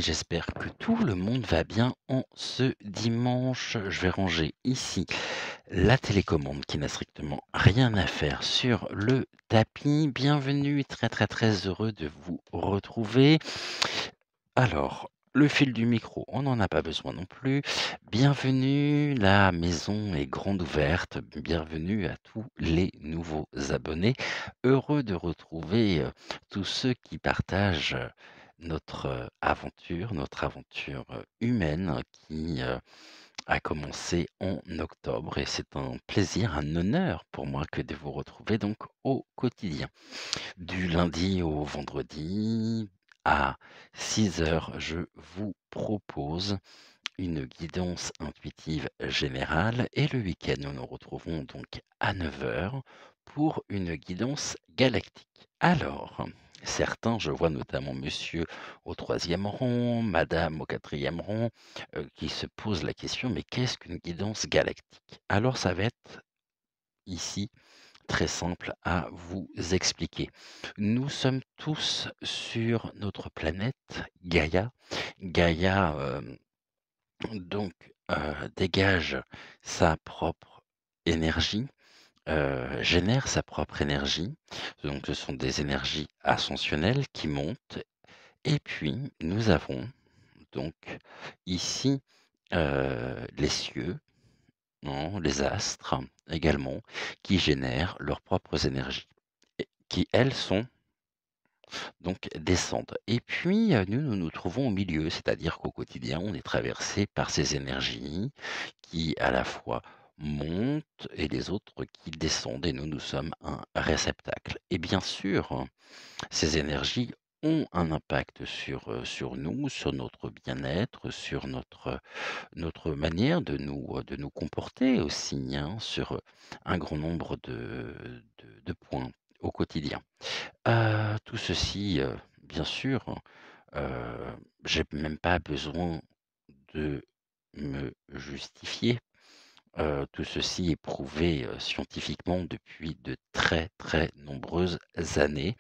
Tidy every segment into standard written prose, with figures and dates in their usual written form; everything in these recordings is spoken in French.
j'espère que tout le monde va bien en ce dimanche. Je vais ranger ici la télécommande qui n'a strictement rien à faire sur le tapis. Bienvenue, très très très heureux de vous retrouver. Alors, le fil du micro, on n'en a pas besoin non plus. Bienvenue, la maison est grande ouverte. Bienvenue à tous les nouveaux abonnés. Heureux de retrouver tous ceux qui partagent notre aventure humaine qui a commencé en octobre. Et c'est un plaisir, un honneur pour moi que de vous retrouver donc au quotidien. Du lundi au vendredi à 6 heures, je vous propose une guidance intuitive générale et le week-end, nous nous retrouvons donc à 9 heures pour une guidance galactique. Alors, certains, je vois notamment monsieur au troisième rang, madame au quatrième rang, qui se posent la question, mais qu'est-ce qu'une guidance galactique? Alors, ça va être ici très simple à vous expliquer. Nous sommes tous sur notre planète Gaïa. Gaïa donc dégage sa propre énergie, génère sa propre énergie. Donc ce sont des énergies ascensionnelles qui montent. Et puis nous avons donc ici les cieux, non, les astres également, qui génèrent leurs propres énergies, et qui elles sont donc descendent. Et puis nous, nous nous trouvons au milieu, c'est-à-dire qu'au quotidien, on est traversé par ces énergies qui à la fois montent et les autres qui descendent et nous, nous sommes un réceptacle. Et bien sûr, ces énergies ont un impact sur nous, sur notre bien-être, sur notre manière de nous comporter aussi, hein, sur un grand nombre de points au quotidien. Tout ceci, bien sûr, j'ai même pas besoin de me justifier. Tout ceci est prouvé, scientifiquement depuis de très, très nombreuses années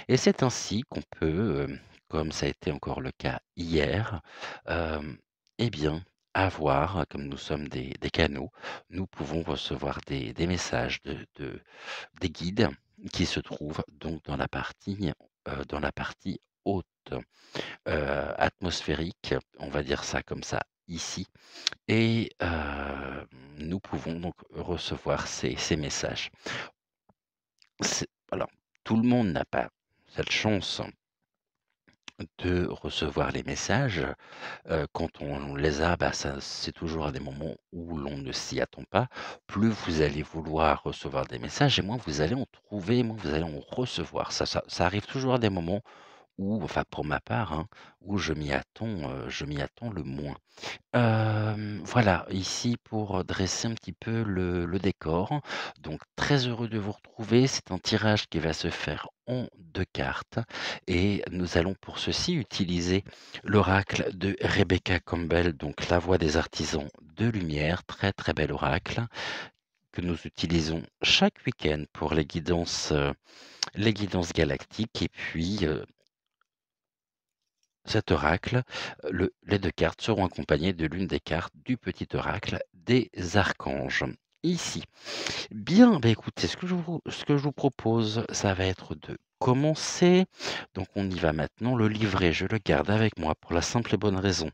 et c'est ainsi qu'on peut, comme ça a été encore le cas hier, hem, eh bien, avoir, comme nous sommes des canaux, nous pouvons recevoir des messages des guides qui se trouvent donc dans la partie haute, atmosphérique, on va dire ça comme ça ici et nous pouvons donc recevoir ces messages. Alors, tout le monde n'a pas cette chance de recevoir les messages. Quand on les a, bah, ça c'est toujours à des moments où l'on ne s'y attend pas. Plus vous allez vouloir recevoir des messages et moins vous allez en trouver, moins vous allez en recevoir. Ça arrive toujours à des moments où, enfin pour ma part, hein, où je m'y attends le moins. Voilà, ici pour dresser un petit peu le décor. Donc très heureux de vous retrouver. C'est un tirage qui va se faire en 2 cartes et nous allons pour ceci utiliser l'oracle de Rebecca Campbell, donc la voix des artisans de lumière. Très, très bel oracle que nous utilisons chaque week-end pour les guidances galactiques et puis, cet oracle, les 2 cartes seront accompagnées de l'une des cartes du petit oracle des archanges, ici. Bien, bah, écoutez, ce que je vous propose, ça va être de commencer. Donc on y va maintenant. Le livret, je le garde avec moi pour la simple et bonne raison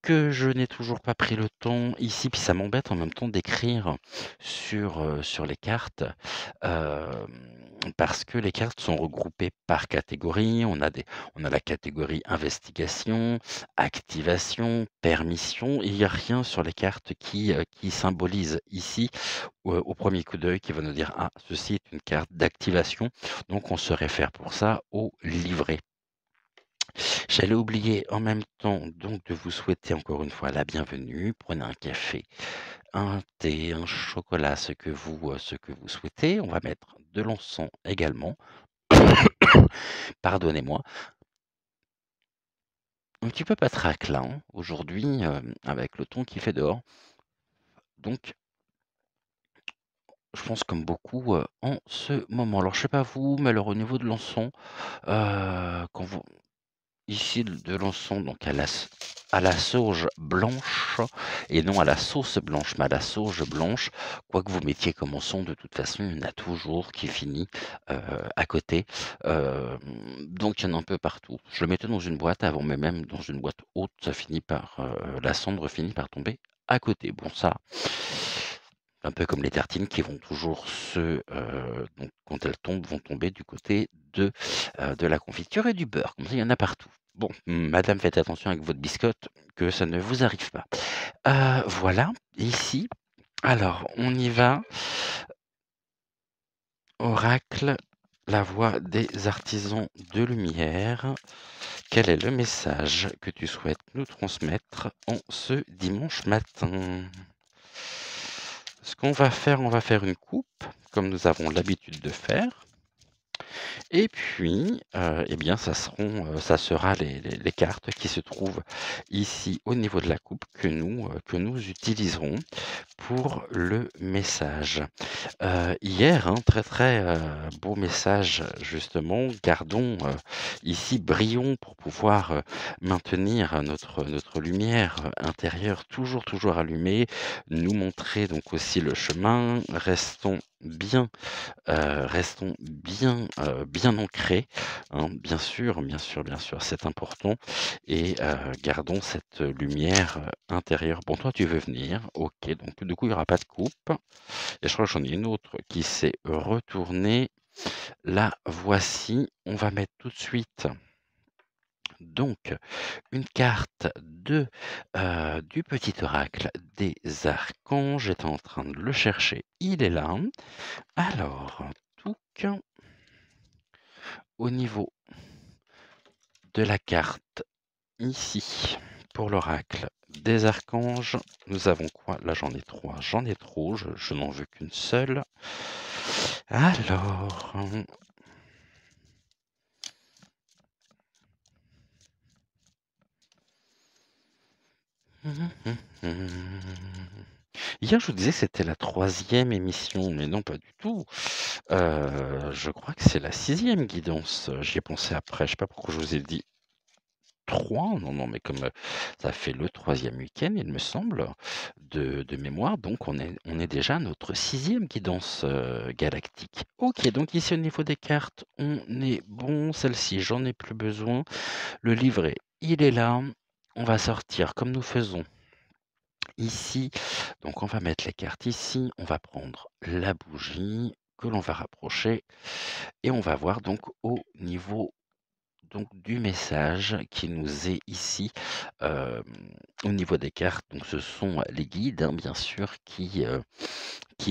que je n'ai toujours pas pris le temps ici, puis ça m'embête en même temps d'écrire sur les cartes, hem, parce que les cartes sont regroupées par catégorie. On a la catégorie investigation, activation, permission et il y a rien sur les cartes qui symbolise ici, au premier coup d'œil, qui va nous dire: «Ah, ceci est une carte d'activation», donc on se réfère pour ça au livret. J'allais oublier en même temps donc de vous souhaiter encore une fois la bienvenue. Prenez un café, un thé, un chocolat, ce que vous souhaitez. On va mettre de l'encens également. Pardonnez-moi. Un petit peu patraque là, hein, aujourd'hui, avec le temps qu'il fait dehors. Donc je pense comme beaucoup, en ce moment. Alors je sais pas vous, mais alors au niveau de l'encens, quand vous ici de l'encens donc à la sauge blanche et non à la sauce blanche, mais à la sauge blanche. Quoi que vous mettiez comme encens, de toute façon, il y en a toujours qui finit, à côté. Hem, donc il y en a un peu partout. Je le mettais dans une boîte avant, mais même dans une boîte haute, ça finit par, la cendre finit par tomber à côté. Bon ça, un peu comme les tartines qui vont toujours donc quand elles tombent, vont tomber du côté de la confiture et du beurre. Comme ça, il y en a partout. Bon, madame, faites attention avec votre biscotte, que ça ne vous arrive pas. Voilà, ici, alors on y va. Oracle, la voix des artisans de lumière. Quel est le message que tu souhaites nous transmettre en ce dimanche matin? Ce qu'on va faire, on va faire une coupe, comme nous avons l'habitude de faire. Et puis, eh bien, ça sera les cartes qui se trouvent ici au niveau de la coupe que nous utiliserons pour le message. Hier, hein, très, très, beau message justement. Gardons, ici, brillons pour pouvoir, maintenir notre lumière intérieure toujours, toujours allumée, nous montrer donc aussi le chemin. Restons bien, bien ancrés, hein, bien sûr, bien sûr, bien sûr, c'est important et gardons cette lumière, intérieure. Bon, toi, tu veux venir? OK, donc du coup, il y aura pas de coupe et je crois que j'en ai une autre qui s'est retournée. La voici. On va mettre tout de suite donc une carte du petit oracle des archanges. J'étais en train de le chercher, il est là. Alors, touc, au niveau de la carte ici, pour l'oracle des archanges, nous avons quoi? Là, j'en ai 3, j'en ai trop, je n'en veux qu'une seule. Alors, hier, je vous disais que c'était la 3e émission, mais non, pas du tout. Je crois que c'est la 6e guidance, j'y ai pensé après, je sais pas pourquoi je vous ai dit 3, non, non, mais comme, ça fait le 3e week-end, il me semble, de mémoire, donc on est déjà à notre 6e guidance, galactique. OK, donc ici, au niveau des cartes, on est bon. Celle-ci, j'en ai plus besoin. Le livret, il est là. On va sortir comme nous faisons ici. Donc on va mettre les cartes ici, on va prendre la bougie que l'on va rapprocher et on va voir donc au niveau donc du message qui nous est ici, hem, au niveau des cartes. Donc ce sont les guides, hein, bien sûr, qui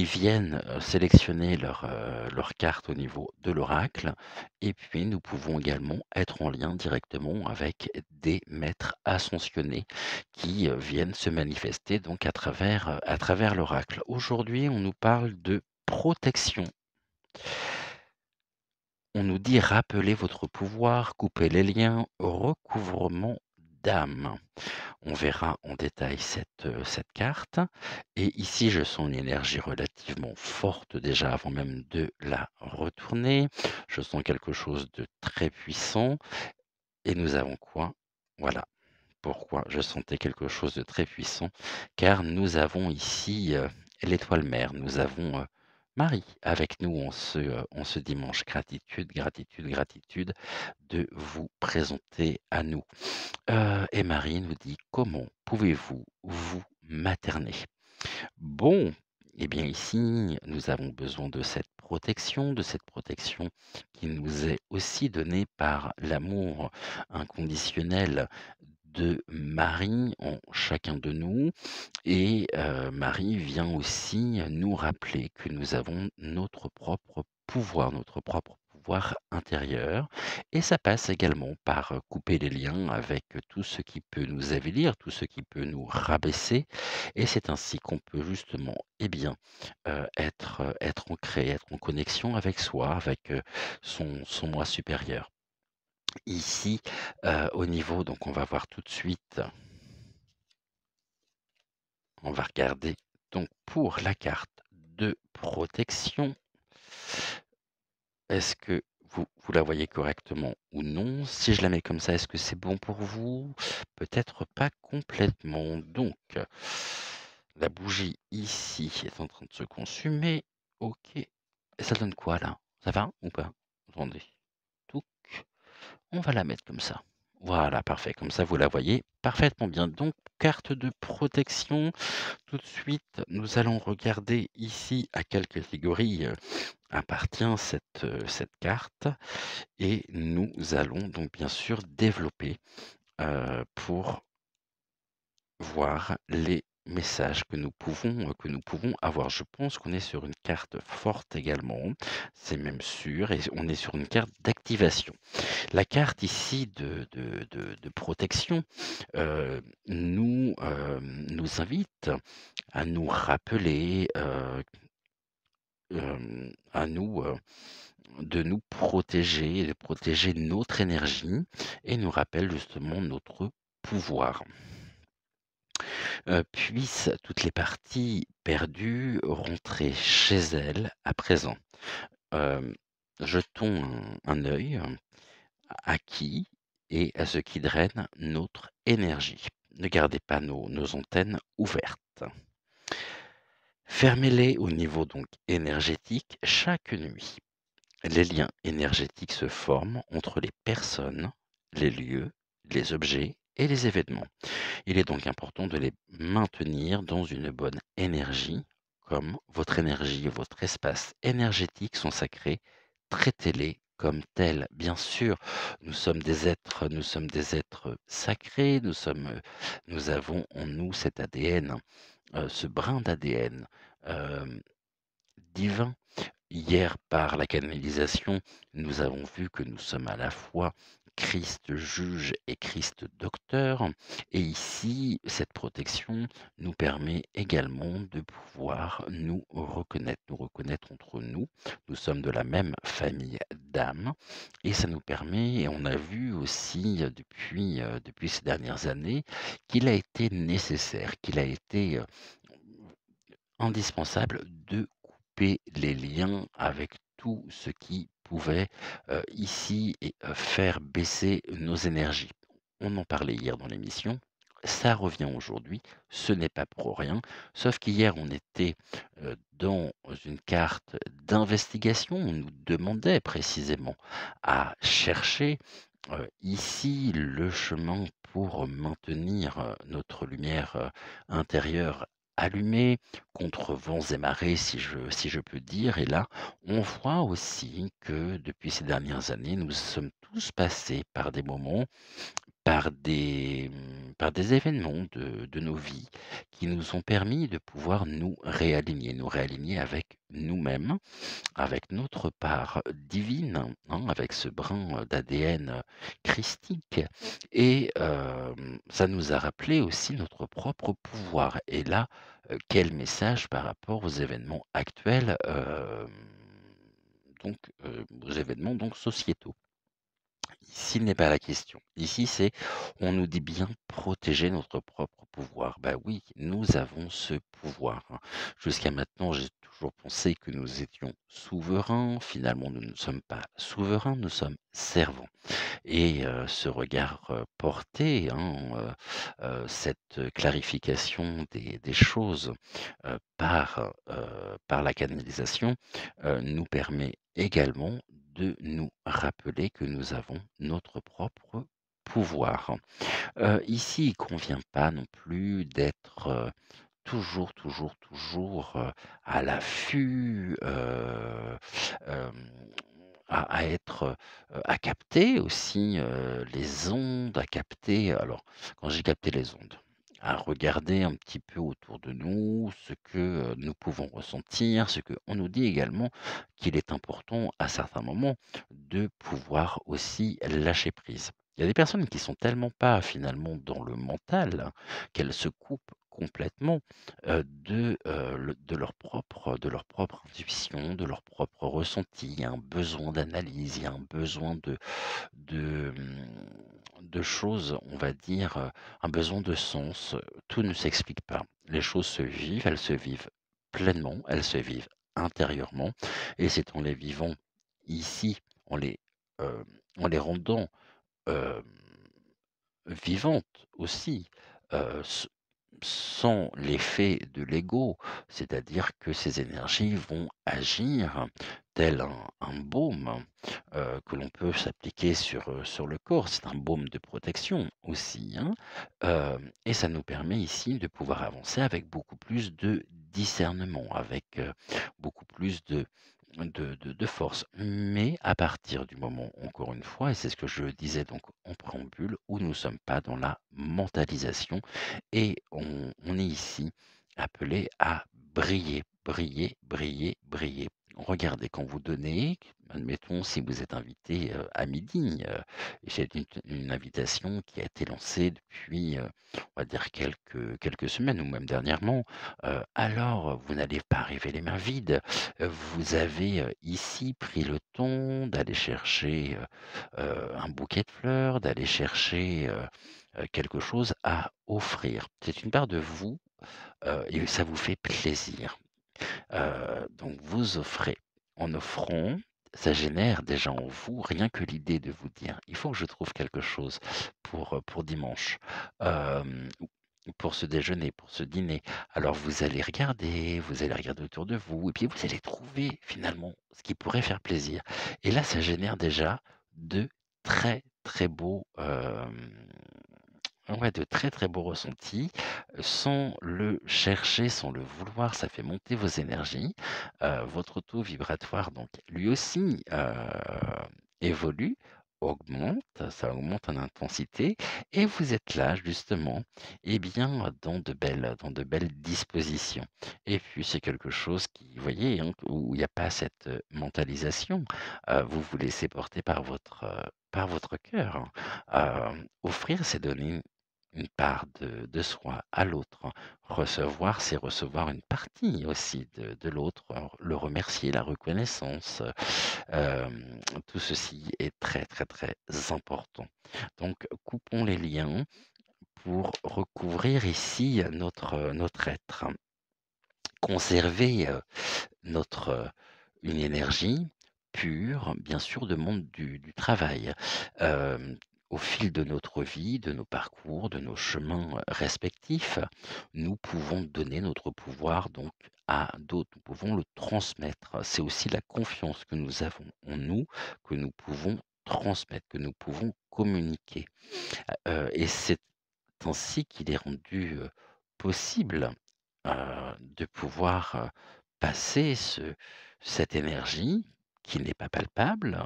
viennent, sélectionner leurs cartes au niveau de l'oracle et puis nous pouvons également être en lien directement avec des maîtres ascensionnés qui, viennent se manifester donc à travers l'oracle. Aujourd'hui, on nous parle de protection. On nous dit: «Rappelez votre pouvoir, coupez les liens, recouvrement d'âme». On verra en détail cette carte et ici, je sens une énergie relativement forte déjà avant même de la retourner. Je sens quelque chose de très puissant et nous avons quoi? Voilà, pourquoi je sentais quelque chose de très puissant, car nous avons ici, l'étoile mère, nous avons, Marie avec nous en ce dimanche. Gratitude, gratitude, gratitude de vous présenter à nous. Et Marie nous dit: «Comment pouvez-vous vous materner?» Bon, eh bien ici, nous avons besoin de cette protection qui nous est aussi donnée par l'amour inconditionnel de Marie en chacun de nous et Marie vient aussi nous rappeler que nous avons notre propre pouvoir intérieur et ça passe également par, couper les liens avec tout ce qui peut nous avilir, tout ce qui peut nous rabaisser et c'est ainsi qu'on peut justement, eh bien, être ancré, être en connexion avec soi, avec, son moi supérieur. Ici, au niveau donc on va voir tout de suite, on va regarder donc pour la carte de protection. Est-ce que vous la voyez correctement ou non? Si je la mets comme ça, est-ce que c'est bon pour vous? Peut-être pas complètement. Donc, la bougie ici est en train de se consumer. OK. Et ça donne quoi là? Ça va ou pas? Attendez. Touc. On va la mettre comme ça. Voilà, parfait. Comme ça, vous la voyez parfaitement bien. Donc, carte de protection. Tout de suite, nous allons regarder ici à quelle catégorie appartient cette carte et nous allons donc bien sûr développer pour voir les messages que nous pouvons avoir. Je pense qu'on est sur une carte forte également, c'est même sûr, et on est sur une carte d'activation. La carte ici de protection nous invite à nous rappeler, à nous, de nous protéger, de protéger notre énergie et nous rappelle justement notre pouvoir. Puissent toutes les parties perdues rentrer chez elles à présent. Hem, Jetons un œil à qui et à ce qui draine notre énergie. Ne gardez pas nos antennes ouvertes. Fermez-les au niveau donc énergétique chaque nuit. Les liens énergétiques se forment entre les personnes, les lieux, les objets et les événements. Il est donc important de les maintenir dans une bonne énergie, comme votre énergie et votre espace énergétique sont sacrés. Traitez-les comme tels. Bien sûr, nous sommes des êtres sacrés, nous avons en nous cet ADN, ce brin d'ADN divin. Hier, par la canalisation, nous avons vu que nous sommes à la fois Christ juge et Christ docteur. Et ici, cette protection nous permet également de pouvoir nous reconnaître entre nous. Nous sommes de la même famille d'âmes. Et ça nous permet, et on a vu aussi depuis ces dernières années, qu'il a été nécessaire, qu'il a été indispensable de couper les liens avec tout ce qui pouvait, ici et faire baisser nos énergies. On en parlait hier dans l'émission, ça revient aujourd'hui, ce n'est pas pour rien, sauf qu'hier on était, dans une carte d'investigation. On nous demandait précisément à chercher, ici le chemin pour maintenir, notre lumière, intérieure allumée contre vents et marées si je peux dire. Et là, on voit aussi que depuis ces dernières années, nous sommes tous passés par des moments, par des événements de nos vies qui nous ont permis de pouvoir nous réaligner avec nous-mêmes, avec notre part divine, hein, avec ce brin d'ADN christique. Et ça nous a rappelé aussi notre propre pouvoir. Et là, quel message par rapport aux événements actuels, donc aux événements donc sociétaux. Ici n'est pas la question. Ici, c'est, on nous dit bien protéger notre propre pouvoir. Bah oui, nous avons ce pouvoir, hein. Jusqu'à maintenant, j'ai toujours pensé que nous étions souverains. Finalement, nous ne sommes pas souverains, nous sommes servants. Et ce regard porté, hein, cette clarification des choses par la canalisation nous permet également de nous rappeler que nous avons notre propre pouvoir. Ici, il ne convient pas non plus d'être toujours à l'affût, à être, à capter aussi, les ondes, à capter alors quand j'ai capté les ondes, à regarder un petit peu autour de nous ce que, nous pouvons ressentir, ce qu'on nous dit également qu'il est important à certains moments de pouvoir aussi lâcher prise. Il y a des personnes qui sont tellement pas finalement dans le mental qu'elles se coupent complètement, de leur propre intuition, de leur propre ressenti. Il y a un besoin d'analyse, il y a un besoin de, de choses, on va dire, un besoin de sens. Tout ne s'explique pas. Les choses se vivent, elles se vivent pleinement, elles se vivent intérieurement et c'est en les vivant ici, en les hem, en les rendant, hem, vivantes aussi, s sans l'effet de l'ego. C'est-à-dire que ces énergies vont agir tel un baume, que l'on peut s'appliquer sur le corps. C'est un baume de protection aussi, hein, et ça nous permet ici de pouvoir avancer avec beaucoup plus de discernement, avec, beaucoup plus de force. Mais à partir du moment, encore une fois, et c'est ce que je disais donc en préambule, où nous ne sommes pas dans la mentalisation et on est ici appelé à briller, briller, briller, briller. Regardez, quand vous donnez, admettons si vous êtes invité, à midi, j'ai une invitation qui a été lancée depuis, on va dire quelques semaines ou même dernièrement, alors vous n'allez pas arriver les mains vides. Vous avez, ici pris le temps d'aller chercher, un bouquet de fleurs, d'aller chercher, quelque chose à offrir. C'est une part de vous, et ça vous fait plaisir. Donc vous offrez. En offrant, ça génère déjà en vous rien que l'idée de vous dire: «Il faut que je trouve quelque chose pour dimanche, ou pour ce déjeuner, pour ce dîner». Alors vous allez regarder autour de vous et puis vous allez trouver finalement ce qui pourrait faire plaisir et là, ça génère déjà de très, très beaux, ouais, de très, très beaux ressentis, sans le chercher, sans le vouloir, ça fait monter vos énergies. Votre taux vibratoire donc lui aussi, évolue, augmente, ça augmente en intensité et vous êtes là justement, eh bien, dans de belles dispositions et puis c'est quelque chose qui, vous voyez, hein, où il n'y a pas cette, mentalisation. Vous vous laissez porter par votre cœur, hein. Offrir, c'est donner une part de soi à l'autre. Recevoir, c'est recevoir une partie aussi de l'autre, le remercier, la reconnaissance, tout ceci est très, très, très important. Donc coupons les liens pour recouvrir ici notre être. Conserver, notre, une énergie pure, bien sûr, de monde du travail. Hem, Au fil de notre vie, de nos parcours, de nos chemins, respectifs, nous pouvons donner notre pouvoir donc à d'autres. Nous pouvons le transmettre. C'est aussi la confiance que nous avons en nous, que nous pouvons transmettre, que nous pouvons communiquer. Et c'est ainsi qu'il est rendu, possible, de pouvoir, passer cette énergie qui n'est pas palpable,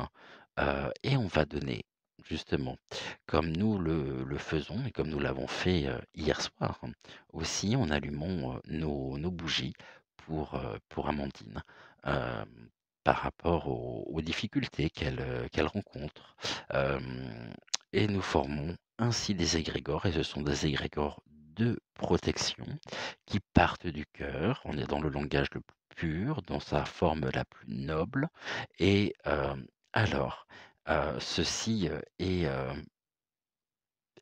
et on va donner justement, comme nous le faisons et comme nous l'avons fait, hier soir, hein, aussi en allumant, nos bougies pour Amandine, hem, par rapport aux difficultés qu'elle rencontre, hem et nous formons ainsi des égrégores et ce sont des égrégores de protection qui partent du cœur. On est dans le langage le plus pur, dans sa forme la plus noble et alors, ceci,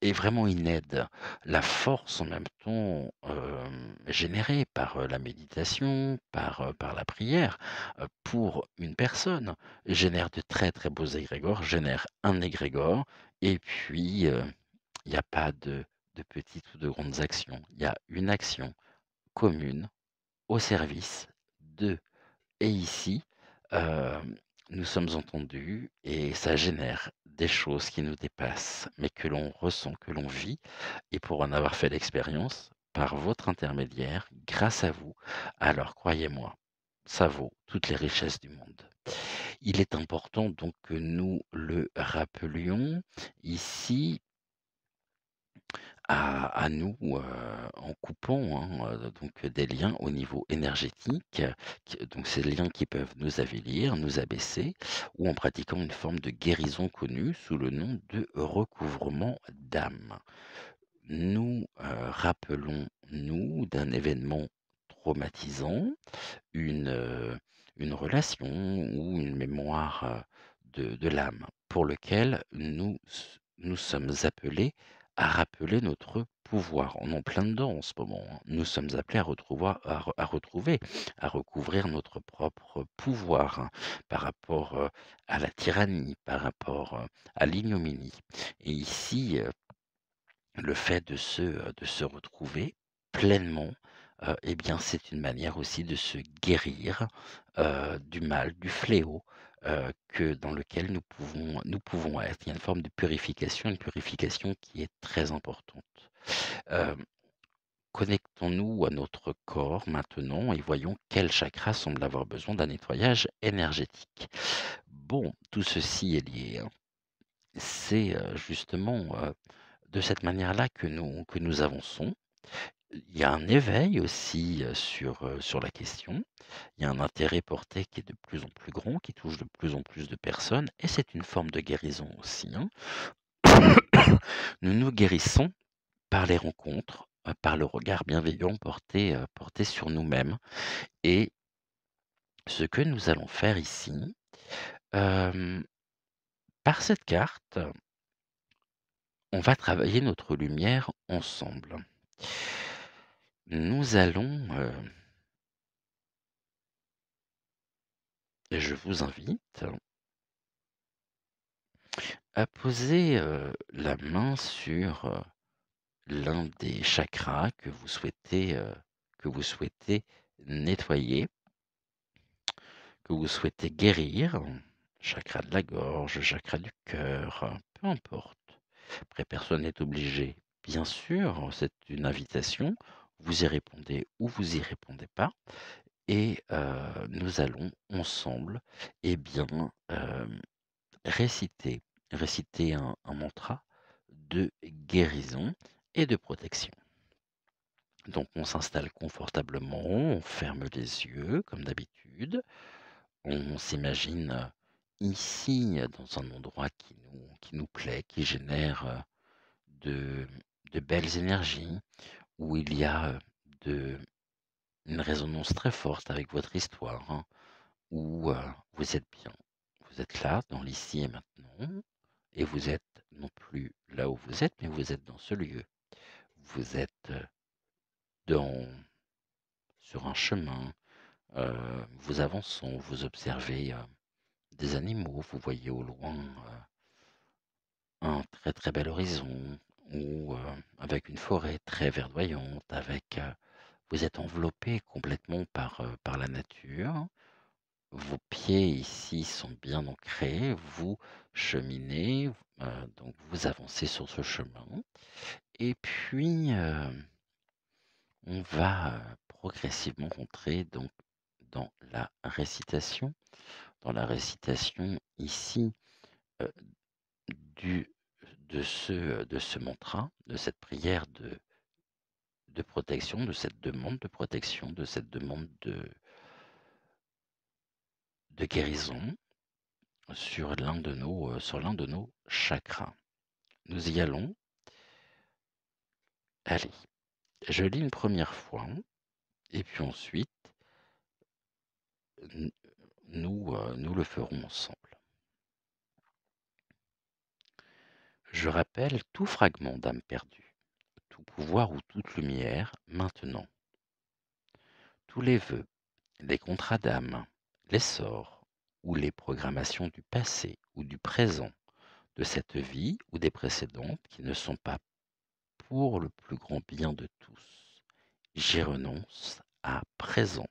est vraiment une aide. La force en même temps, générée par, la méditation, par la prière, pour une personne, génère de très, très beaux égrégores, génère un égrégore et puis, il y a pas de petites ou de grandes actions. Il y a une action commune au service de et ici, hem, nous sommes entendus et ça génère des choses qui nous dépassent, mais que l'on ressent, que l'on vit et pour en avoir fait l'expérience, par votre intermédiaire, grâce à vous, alors croyez-moi, ça vaut toutes les richesses du monde. Il est important donc que nous le rappelions ici à nous, en coupant, hein, donc des liens au niveau énergétique, donc ces liens qui peuvent nous avilir, nous abaisser ou en pratiquant une forme de guérison connue sous le nom de recouvrement d'âme. Nous, rappelons-nous d'un événement traumatisant, une, heu, une relation ou une mémoire, de l'âme pour lequel nous sommes appelés à rappeler notre pouvoir. On est en plein dedans en ce moment, hein. Nous sommes appelés à retrouver, à recouvrir notre propre pouvoir, hein, par rapport, à la tyrannie, par rapport, à l'ignominie. Et ici, le fait de se retrouver pleinement, et bien, c'est une manière aussi de se guérir, du mal, du fléau, que dans lequel nous pouvons être. Il y a une purification qui est très importante. Hem, Connectons-nous à notre corps maintenant et voyons quel chakra semble avoir besoin d'un nettoyage énergétique. Bon, tout ceci est lié, hein. C'est, justement, de cette manière-là que nous avançons. Il y a un éveil aussi, sur la question. Il y a un intérêt porté qui est de plus en plus grand, qui touche de plus en plus de personnes et c'est une forme de guérison aussi, hein. Nous nous guérissons par les rencontres, par le regard bienveillant porté sur nous-mêmes et ce que nous allons faire ici, hem, par cette carte, on va travailler notre lumière ensemble. Nous allons, je vous invite à poser, la main sur, l'un des chakras que vous souhaitez nettoyer, que vous souhaitez guérir, chakra de la gorge, chakra du cœur, peu importe. Après personne n'est obligé. Bien sûr, c'est une invitation, vous y répondez ou vous y répondez pas et nous allons ensemble et bien, réciter réciter un mantra de guérison et de protection. Donc on s'installe confortablement, on ferme les yeux comme d'habitude, on s'imagine, ici, dans un endroit qui nous plaît, qui génère, de de belles énergies, où il y a, de une résonance très forte avec votre histoire, hein, où, vous êtes bien. Vous êtes là, dans l'ici et maintenant et vous êtes non plus là où vous êtes, mais vous êtes dans ce lieu. Vous êtes, dans sur un chemin, vous avançons, vous observez, des animaux, vous voyez au loin, un très, très bel horizon ou, avec une forêt très verdoyante, vous êtes enveloppé complètement par la nature. Vos pieds ici sont bien ancrés, vous cheminez, donc vous avancez sur ce chemin et puis, on va, progressivement rentrer donc dans la récitation. Dans la récitation ici, heu, du de ce mantra, de cette prière de protection, de cette demande de protection, de cette demande de guérison sur l'un de nos chakras. Nous y allons. Allez, je lis une première fois et puis ensuite, n nous le ferons ensemble. Je rappelle tout fragment d'âme perdue, tout pouvoir ou toute lumière maintenant, tous les vœux, les contrats d'âme, les sorts ou les programmations du passé ou du présent, de cette vie ou des précédentes qui ne sont pas pour le plus grand bien de tous. J'y renonce à présent.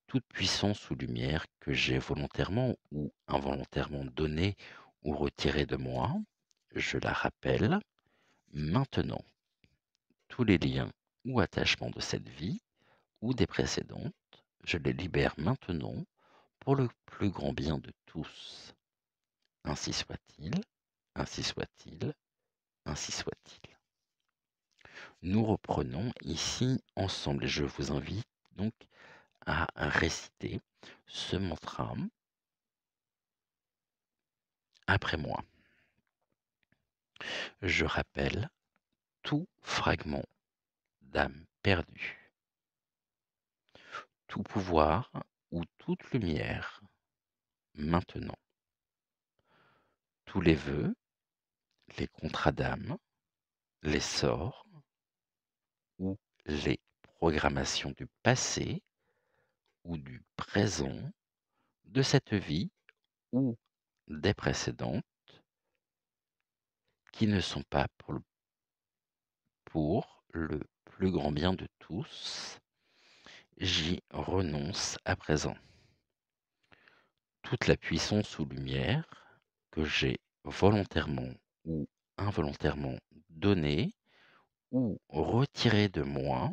Toute puissance ou lumière que j'ai volontairement ou involontairement donnée ou retirée de moi, je la rappelle maintenant. Tous les liens ou attachements de cette vie ou des précédentes, je les libère maintenant pour le plus grand bien de tous. Ainsi soit-il, ainsi soit-il, ainsi soit-il. Nous reprenons ici ensemble et je vous invite donc à réciter ce mantra après moi. Je rappelle tout fragment d'âme perdue, tout pouvoir ou toute lumière maintenant, tous les vœux, les contrats d'âme, les sorts ou les programmations du passé ou du présent de cette vie ou des précédentes qui ne sont pas pour le plus grand bien de tous. J'y renonce à présent. Toute la puissance ou lumière que j'ai volontairement ou involontairement donnée ou retirée de moi,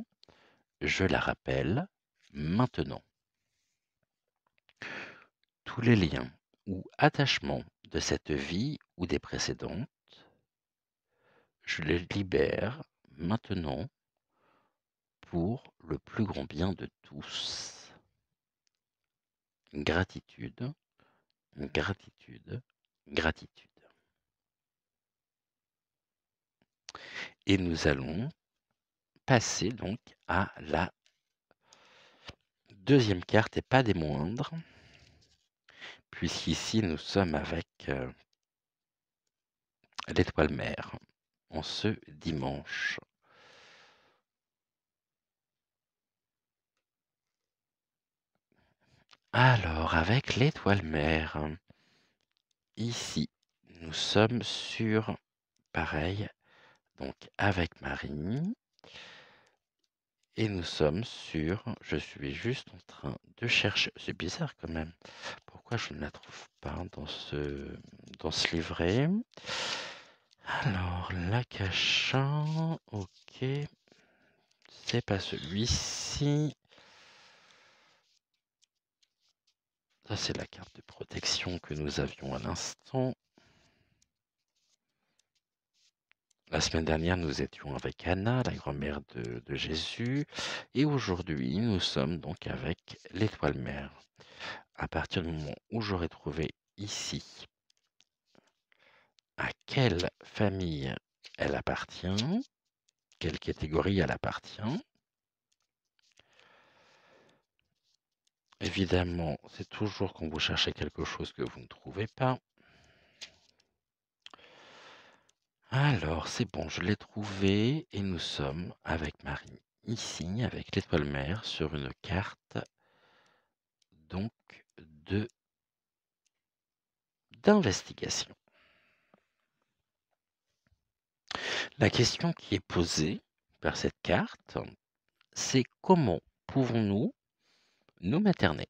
je la rappelle maintenant. Tous les liens ou attachements de cette vie ou des précédentes, je les libère maintenant pour le plus grand bien de tous. Gratitude, gratitude, gratitude. Et nous allons passer donc à la deuxième carte et pas des moindres, puisqu'ici nous sommes avec l'étoile mère en ce dimanche. Alors, avec l'étoile mère, ici, nous sommes sur, pareil, donc avec Marie, et nous sommes sur, je suis juste en train de chercher, c'est bizarre quand même, pourquoi je ne la trouve pas dans ce livret. Alors, l'Akasha, ok, c'est pas celui-ci. Ça, c'est la carte de protection que nous avions à l'instant. La semaine dernière, nous étions avec Anna, la grand-mère de Jésus, et aujourd'hui, nous sommes donc avec l'étoile mère. À partir du moment où j'aurai trouvé ici à quelle famille elle appartient, quelle catégorie elle appartient, évidemment, c'est toujours quand vous cherchez quelque chose que vous ne trouvez pas. Alors, c'est bon, je l'ai trouvé et nous sommes avec Marie ici, avec l'étoile mère, sur une carte donc d'investigation. La question qui est posée par cette carte, c'est comment pouvons-nous nous materner?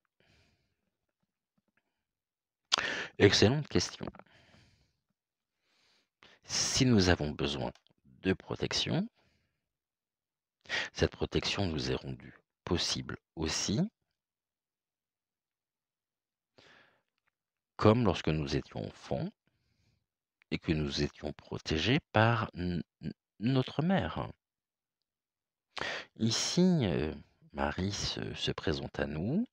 Excellente question. Si nous avons besoin de protection, cette protection nous est rendue possible aussi, comme lorsque nous étions enfants et que nous étions protégés par notre mère. Ici, Marie se présente à nous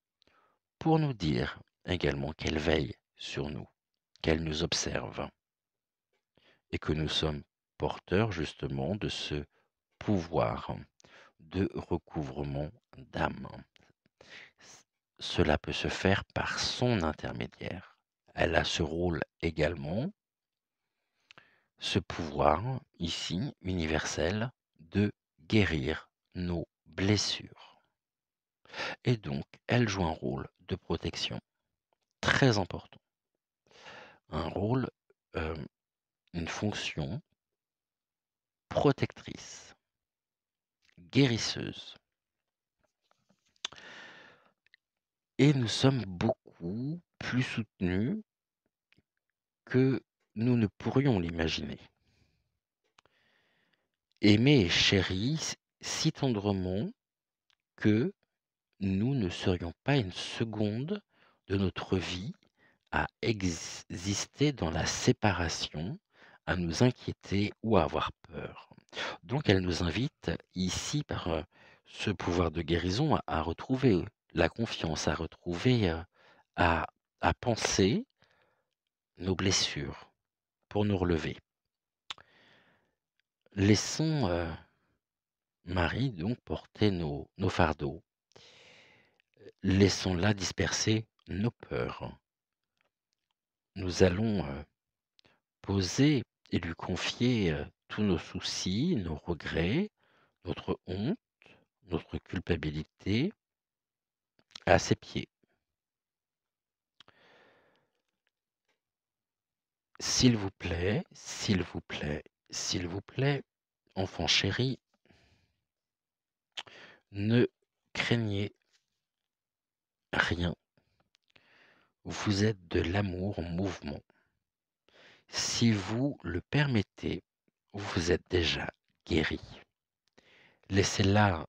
pour nous dire également qu'elle veille sur nous, qu'elle nous observe et que nous sommes porteurs justement de ce pouvoir de recouvrement d'âme. Cela peut se faire par son intermédiaire. Elle a ce rôle également, ce pouvoir ici universel de guérir nos blessures. Et donc, elle joue un rôle de protection très important. Un rôle, une fonction protectrice, guérisseuse. Et nous sommes beaucoup plus soutenus que nous ne pourrions l'imaginer. Aimés et chéris si tendrement que nous ne serions pas une seconde de notre vie à exister dans la séparation, à nous inquiéter ou à avoir peur. Donc elle nous invite ici par ce pouvoir de guérison à retrouver la confiance, à retrouver, à penser nos blessures pour nous relever. Laissons Marie donc porter nos fardeaux. Laissons-la disperser nos peurs. Nous allons poser et lui confier tous nos soucis, nos regrets, notre honte, notre culpabilité à ses pieds. S'il vous plaît, s'il vous plaît, s'il vous plaît, enfant chéri, ne craignez rien. Vous êtes de l'amour en mouvement. Si vous le permettez, vous êtes déjà guéri. Laissez-la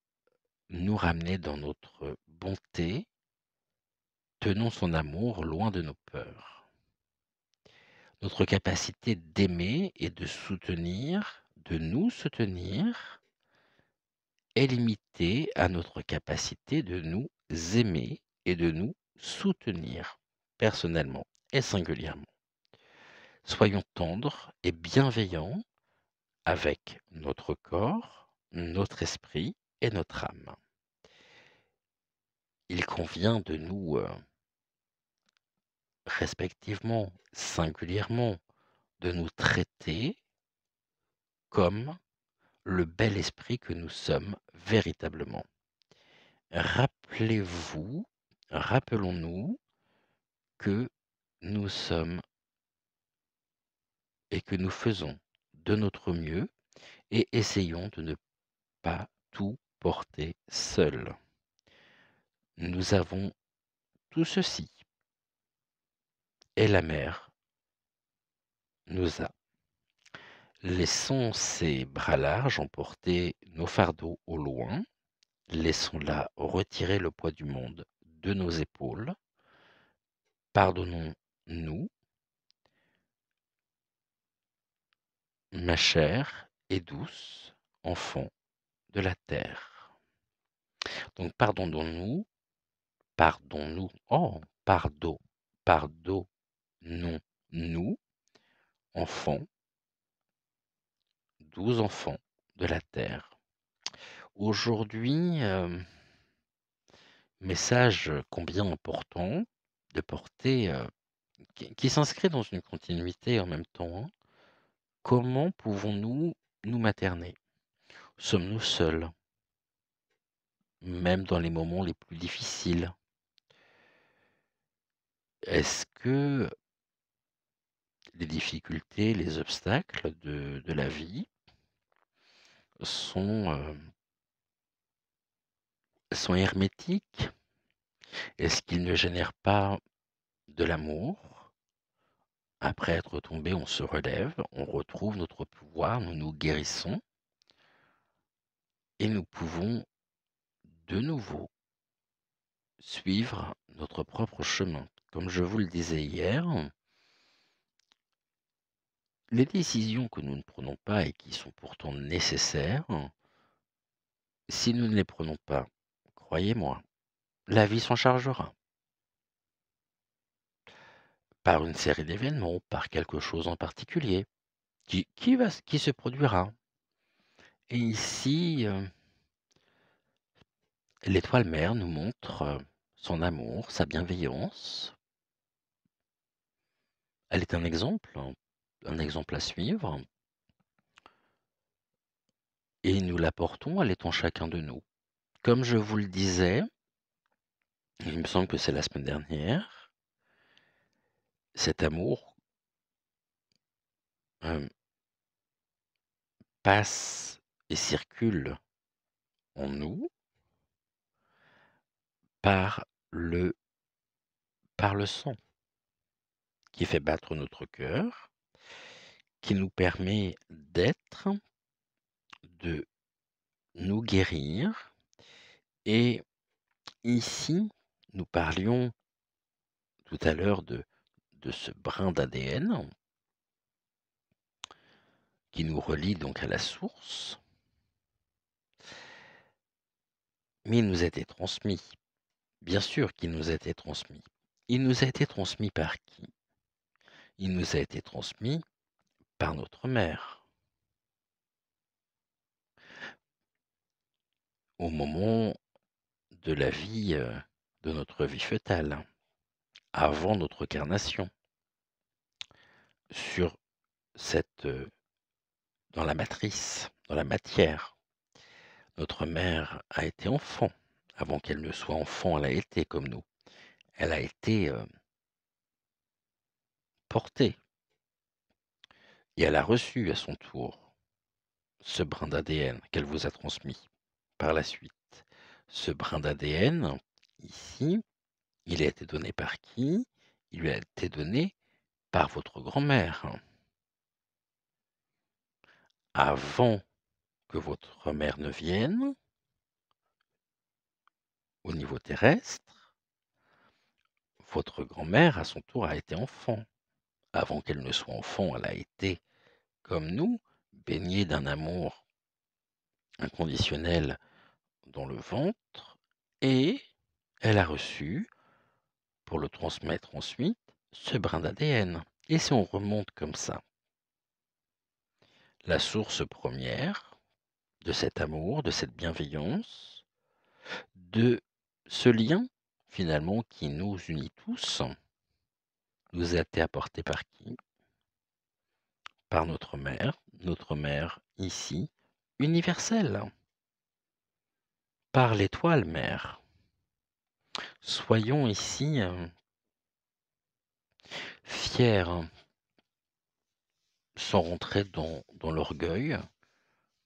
nous ramener dans notre bonté. Tenons son amour loin de nos peurs. Notre capacité d'aimer et de soutenir, de nous soutenir, est limitée à notre capacité de nous aimer et de nous soutenir, personnellement et singulièrement. Soyons tendres et bienveillants avec notre corps, notre esprit et notre âme. Il convient de nous, respectivement, singulièrement, de nous traiter comme le bel esprit que nous sommes véritablement. Rappelez-vous, rappelons-nous que nous sommes et que nous faisons de notre mieux et essayons de ne pas tout porter seul. Nous avons tout ceci et la mer nous a. Laissons ces bras larges emporter nos fardeaux au loin. Laissons-la retirer le poids du monde de nos épaules. Pardonnons-nous, ma chère et douce enfant de la terre. Donc pardonnons-nous, pardonnons-nous, enfants, 12 enfants de la terre. Aujourd'hui, message combien important de porter, qui s'inscrit dans une continuité en même temps, hein. Comment pouvons-nous nous materner? Sommes-nous seuls? Même dans les moments les plus difficiles? Est-ce que les difficultés, les obstacles de la vie sont, sont hermétiques? Est-ce qu'ils ne génèrent pas de l'amour? Après être tombé, on se relève, on retrouve notre pouvoir, nous nous guérissons et nous pouvons de nouveau suivre notre propre chemin. Comme je vous le disais hier, les décisions que nous ne prenons pas et qui sont pourtant nécessaires, si nous ne les prenons pas, croyez-moi, la vie s'en chargera. Par une série d'événements, par quelque chose en particulier, qui se produira. Et ici, l'étoile mère nous montre son amour, sa bienveillance. Elle est un exemple à suivre. Et nous l'apportons, elle est en chacun de nous. Comme je vous le disais, il me semble que c'est la semaine dernière, cet amour passe et circule en nous par le sang qui fait battre notre cœur, qui nous permet d'être, de nous guérir. Et ici, nous parlions tout à l'heure de ce brin d'ADN qui nous relie donc à la source, mais il nous a été transmis. Bien sûr qu'il nous a été transmis. Il nous a été transmis par qui? Il nous a été transmis par notre mère. Au moment de la vie, de notre vie fœtale, avant notre carnation, sur cette dans la matrice, dans la matière. Notre mère a été enfant. Avant qu'elle ne soit enfant, elle a été comme nous. Elle a été portée et elle a reçu à son tour ce brin d'ADN qu'elle vous a transmis par la suite. Ce brin d'ADN, ici, il a été donné par qui? Il lui a été donné par votre grand-mère. Avant que votre mère ne vienne, au niveau terrestre, votre grand-mère, à son tour, a été enfant. Avant qu'elle ne soit enfant, elle a été, comme nous, baignée d'un amour inconditionnel dans le ventre et elle a reçu, pour le transmettre ensuite, ce brin d'ADN. Et si on remonte comme ça, la source première de cet amour, de cette bienveillance, de ce lien finalement qui nous unit tous, nous a été apporté par qui? Par notre mère ici, universelle, par l'étoile mère. Soyons ici fiers, sans rentrer dans l'orgueil,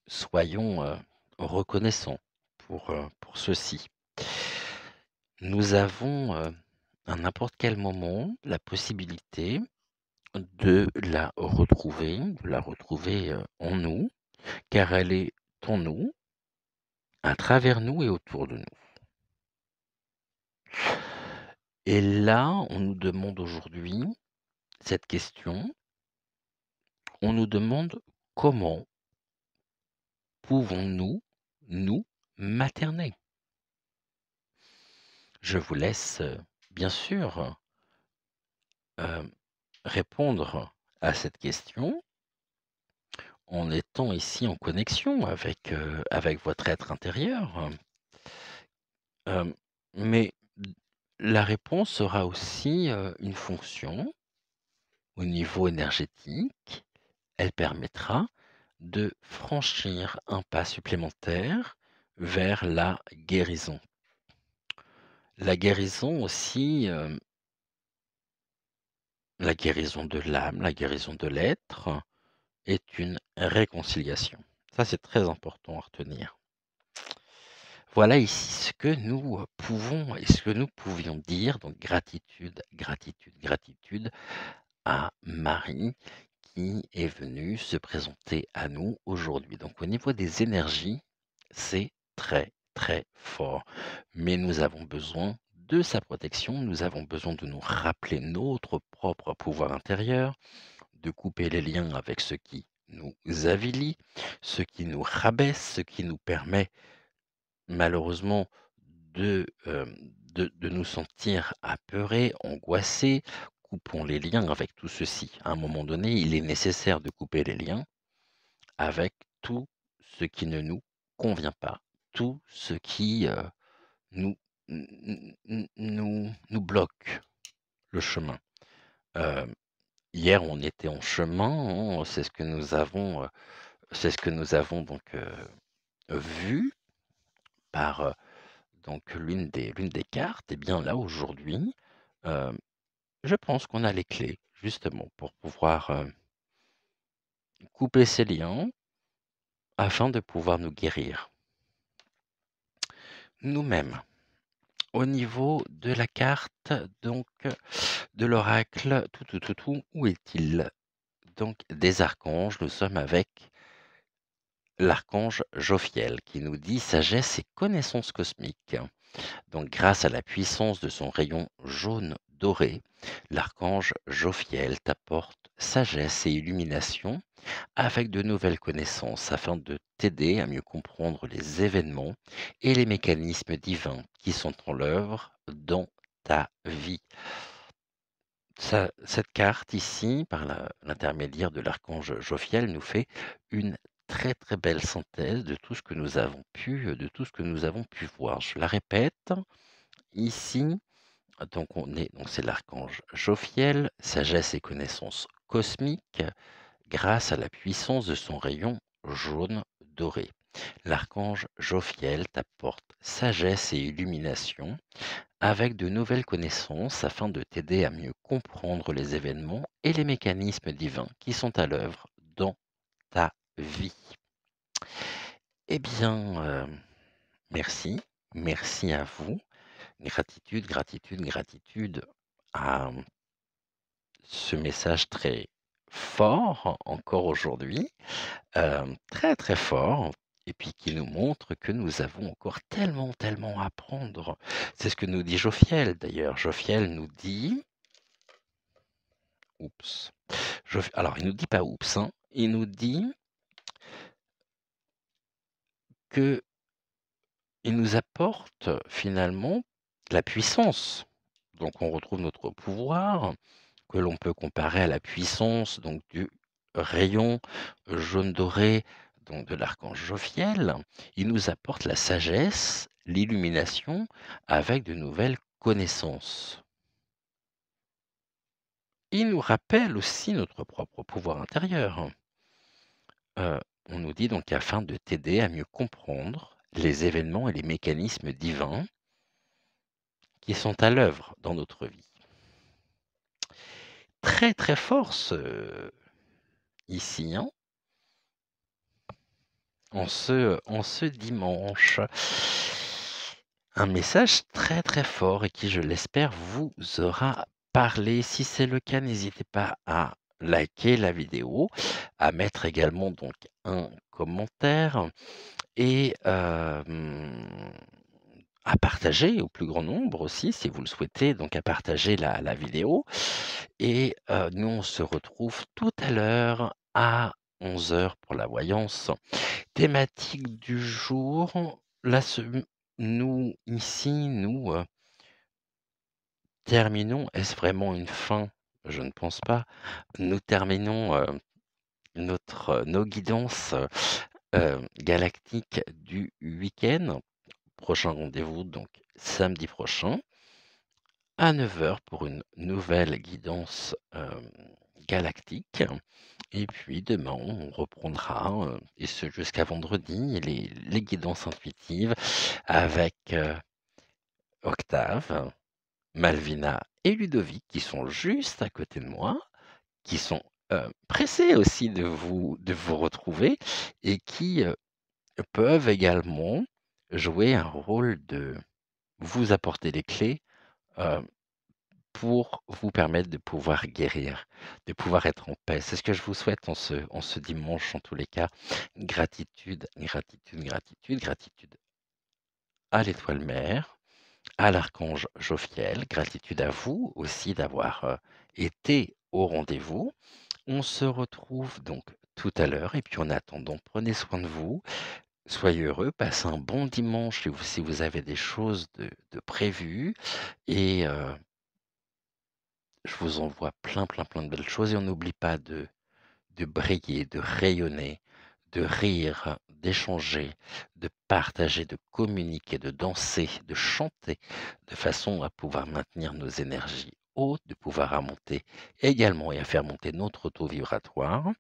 soyons reconnaissants pour ceci. Nous avons à n'importe quel moment la possibilité de la retrouver en nous, car elle est en nous, à travers nous et autour de nous. Et là, on nous demande aujourd'hui cette question, on nous demande comment pouvons-nous nous materner? Je vous laisse bien sûr répondre à cette question en étant ici en connexion avec votre être intérieur. Mais la réponse sera aussi une fonction au niveau énergétique. Elle permettra de franchir un pas supplémentaire vers la guérison. La guérison aussi, la guérison de l'âme, la guérison de l'être est une réconciliation. Ça, c'est très important à retenir. Voilà ici ce que nous pouvons et ce que nous pouvions dire. Donc gratitude, gratitude, gratitude à Marie qui est venue se présenter à nous aujourd'hui. Donc au niveau des énergies, c'est très très fort. Mais nous avons besoin de sa protection, nous avons besoin de nous rappeler notre propre pouvoir intérieur, de couper les liens avec ce qui nous avilit, ce qui nous rabaisse, ce qui nous permet malheureusement de nous sentir apeurés, angoissés. Coupons les liens avec tout ceci. À un moment donné, il est nécessaire de couper les liens avec tout ce qui ne nous convient pas, tout ce qui nous, nous bloque le chemin. Hier, on était en chemin, hein, c'est ce que nous avons donc vu par donc l'une des cartes. Et bien là, aujourd'hui, je pense qu'on a les clés justement pour pouvoir couper ces liens afin de pouvoir nous guérir nous-mêmes. Au niveau de la carte, donc de l'oracle, tout, où est-il? Donc des archanges, nous sommes avec l'archange Jophiel qui nous dit sagesse et connaissance cosmique. Donc grâce à la puissance de son rayon jaune doré, l'archange Jophiel t'apporte sagesse et illumination avec de nouvelles connaissances afin de t'aider à mieux comprendre les événements et les mécanismes divins qui sont en l'œuvre dans ta vie. Cette carte ici, par l'intermédiaire de l'archange Jophiel, nous fait une très très belle synthèse de tout ce que nous avons pu voir. Je la répète, ici, donc c'est l'archange Jophiel, sagesse et connaissances cosmiques, grâce à la puissance de son rayon jaune doré. L'archange Jophiel t'apporte sagesse et illumination avec de nouvelles connaissances afin de t'aider à mieux comprendre les événements et les mécanismes divins qui sont à l'œuvre dans ta vie. Eh bien, merci, merci à vous. Gratitude, gratitude, gratitude à ce message très fort encore aujourd'hui, très, très fort et puis qui nous montre que nous avons encore tellement, tellement à apprendre. C'est ce que nous dit Jophiel d'ailleurs. Jophiel nous dit oups, alors il nous dit pas oups, hein, il nous dit qu'il nous apporte finalement la puissance. Donc on retrouve notre pouvoir que l'on peut comparer à la puissance donc du rayon jaune doré donc de l'archange Jophiel. Il nous apporte la sagesse, l'illumination avec de nouvelles connaissances. Il nous rappelle aussi notre propre pouvoir intérieur. On nous dit donc afin de t'aider à mieux comprendre les événements et les mécanismes divins qui sont à l'œuvre dans notre vie. Très très fort ici, hein, en ce dimanche. Un message très très fort et qui, je l'espère, vous aura parlé. Si c'est le cas, n'hésitez pas à liker la vidéo, à mettre également donc un commentaire et à partager au plus grand nombre aussi, si vous le souhaitez, donc à partager la vidéo. Et nous, on se retrouve tout à l'heure à 11 h pour la voyance. Thématique du jour, là, nous, ici, nous terminons, est-ce vraiment une fin? Je ne pense pas. Nous terminons nos guidances galactiques du week-end. Prochain rendez-vous, donc samedi prochain, à 9 h pour une nouvelle guidance galactique. Et puis demain, on reprendra, et ce jusqu'à vendredi, les guidances intuitives avec Octave, Malvina et Ludovic qui sont juste à côté de moi, qui sont pressés aussi de vous retrouver et qui peuvent également jouer un rôle de vous apporter les clés pour vous permettre de pouvoir guérir, de pouvoir être en paix. C'est ce que je vous souhaite en ce dimanche, en tous les cas. Gratitude, gratitude, gratitude, gratitude à l'étoile mère, à l'archange Jophiel. Gratitude à vous aussi d'avoir été au rendez-vous. On se retrouve donc tout à l'heure et puis en attendant, prenez soin de vous. Soyez heureux, passez un bon dimanche si vous avez des choses de prévues et je vous envoie plein, plein, plein de belles choses et on n'oublie pas de briller, de rayonner, de rire, d'échanger, de partager, de communiquer, de danser, de chanter, de façon à pouvoir maintenir nos énergies hautes, de pouvoir remonter également et à faire monter notre taux vibratoire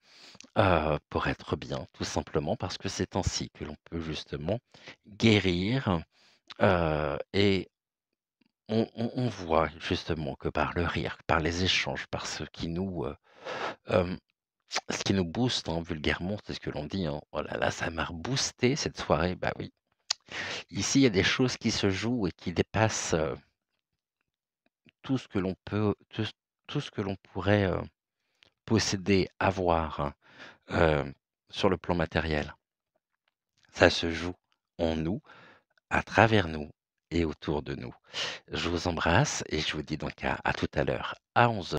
pour être bien, tout simplement parce que c'est ainsi que l'on peut justement guérir et on voit justement que par le rire, par les échanges, par ce qui nous booste, hein, vulgairement, c'est ce que l'on dit, hein. Oh là là, ça m'a reboosté cette soirée. Bah oui. Ici, il y a des choses qui se jouent et qui dépassent tout ce que l'on peut, tout ce que l'on pourrait posséder, avoir hein, sur le plan matériel. Ça se joue en nous, à travers nous et autour de nous. Je vous embrasse et je vous dis donc à tout à l'heure, à 11 h.